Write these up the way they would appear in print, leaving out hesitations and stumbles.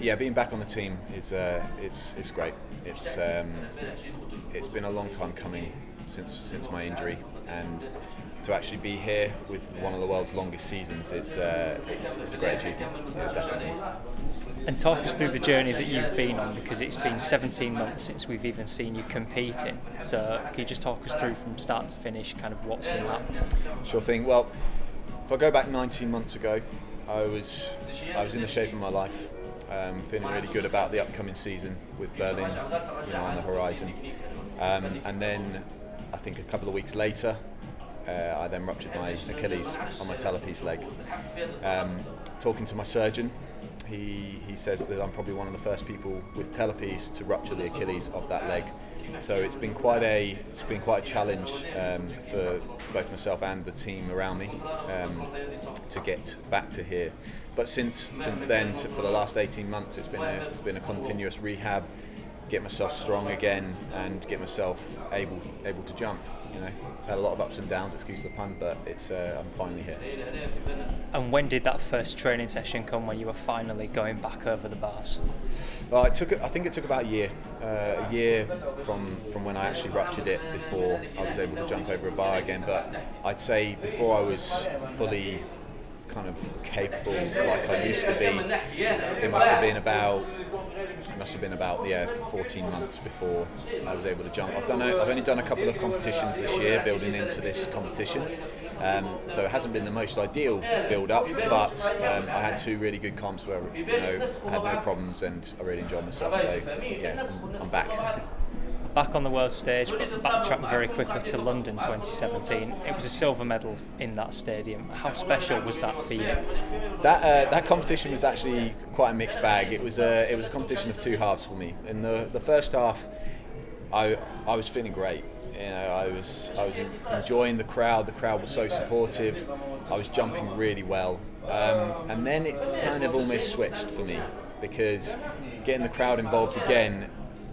Yeah, being back on the team is it's great. It's been a long time coming since my injury, and to actually be here with one of the world's longest seasons, it's a great achievement. Yeah, definitely. And talk us through the journey that you've been on, because it's been 17 months since we've even seen you competing. So can you just talk us through from start to finish, kind of what's been happening? Sure thing. Well, if I go back 19 months ago, I was in the shape of my life, feeling really good about the upcoming season with Berlin, on the horizon. And then I think a couple of weeks later, I then ruptured my Achilles on my talarpiece leg. Talking to my surgeon, he says that I'm probably one of the first people with talarpiece to rupture the Achilles of that leg. So it's been quite a challenge for both myself and the team around me to get back to here. But since then, for the last 18 months, it's been a continuous rehab, get myself strong again and get myself able to jump. It's had a lot of ups and downs, excuse the pun, but I'm finally here. And when did that first training session come, when you were finally going back over the bars? Well, I think it took about a year from when I actually ruptured it before I was able to jump over a bar again. But I'd say before I was fully kind of capable like I used to be, it must have been about 14 months before I was able to jump. I've only done a couple of competitions this year building into this competition, so it hasn't been the most ideal build up, but I had two really good comps where I had no problems and I really enjoyed myself. So yeah, I'm back. Back on the world stage, but backtrack very quickly to London 2017. It was a silver medal in that stadium. How special was that for you? That competition was actually quite a mixed bag. It was a competition of two halves for me. In the first half, I was feeling great. I was enjoying the crowd. The crowd was so supportive. I was jumping really well, and then it's kind of almost switched for me, because getting the crowd involved again.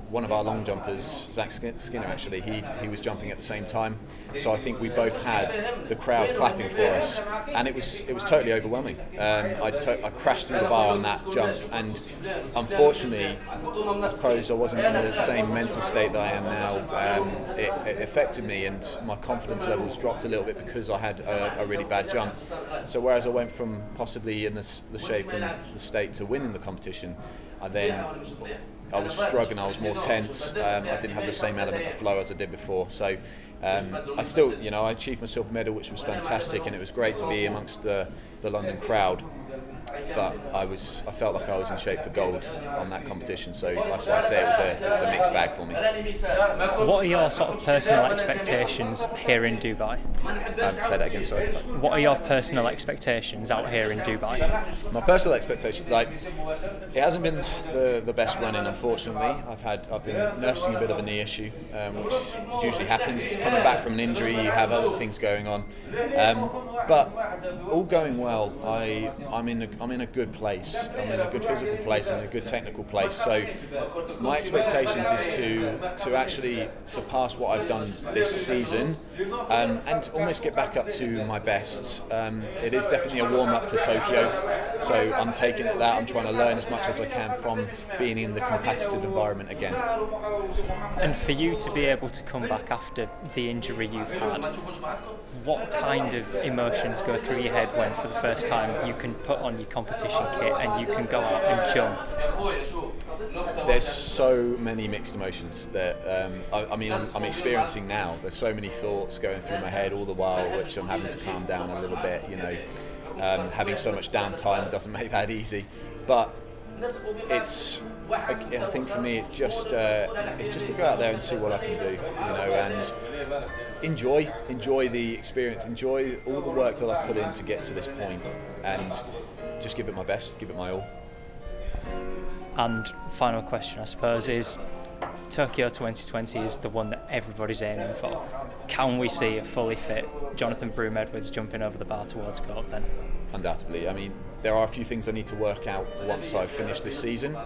One of our long jumpers, Zach Skinner, actually, he was jumping at the same time. So I think we both had the crowd clapping for us, and it was totally overwhelming. I crashed through the bar on that jump, and unfortunately, I suppose I wasn't in the same mental state that I am now. It affected me, and my confidence levels dropped a little bit because I had a really bad jump. So whereas I went from possibly in the shape and the state to winning the competition, I was struggling, I was more tense, I didn't have the same element of flow as I did before. So I still, I achieved my silver medal, which was fantastic, and it was great to be amongst the London crowd. But I felt like I was in shape for gold on that competition, so that's why I say it was a mixed bag for me. What are your sort of personal expectations here in Dubai? Say that again, sorry. What are your personal expectations out here in Dubai? My personal expectations, it hasn't been the best running, unfortunately. I've been nursing a bit of a knee issue, which usually happens. Coming back from an injury, you have other things going on. But all going well. I'm in a good place. I'm in a good physical place. I'm in a good technical place. So my expectations is to actually surpass what I've done this season, and almost get back up to my best. It is definitely a warm up for Tokyo. So I'm taking it that I'm trying to learn as much as I can from being in the competitive environment again. And for you to be able to come back after the injury you've had, what kind of emotions go through your head when for the first time you can put on your competition kit and you can go out and jump? There's so many mixed emotions that I'm experiencing now. There's so many thoughts going through my head all the while, which I'm having to calm down a little bit. Having so much downtime doesn't make that easy, but I think for me it's just to go out there and see what I can do, and enjoy the experience, enjoy all the work that I've put in to get to this point, and just give it my best, give it my all. And final question, I suppose, is Tokyo 2020 is the one that everybody's aiming for. Can we see a fully fit Jonathan Broom-Edwards jumping over the bar towards gold then? Undoubtedly. I mean, there are a few things I need to work out once I've finished this season.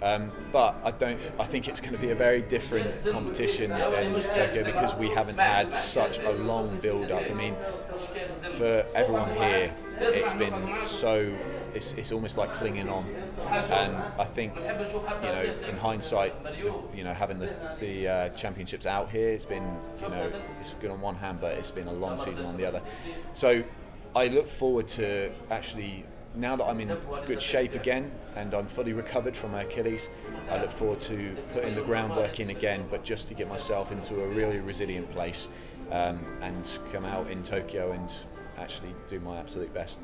But I think it's going to be a very different competition in Tokyo because we haven't had such a long build-up. I mean, for everyone here, it's been so, it's almost like clinging on. And I think, in hindsight, having the championships out here, it's been, it's good on one hand, but it's been a long season on the other. So I look forward to actually, now that I'm in good shape again and I'm fully recovered from my Achilles, I look forward to putting the groundwork in again, but just to get myself into a really resilient place, and come out in Tokyo and actually do my absolute best.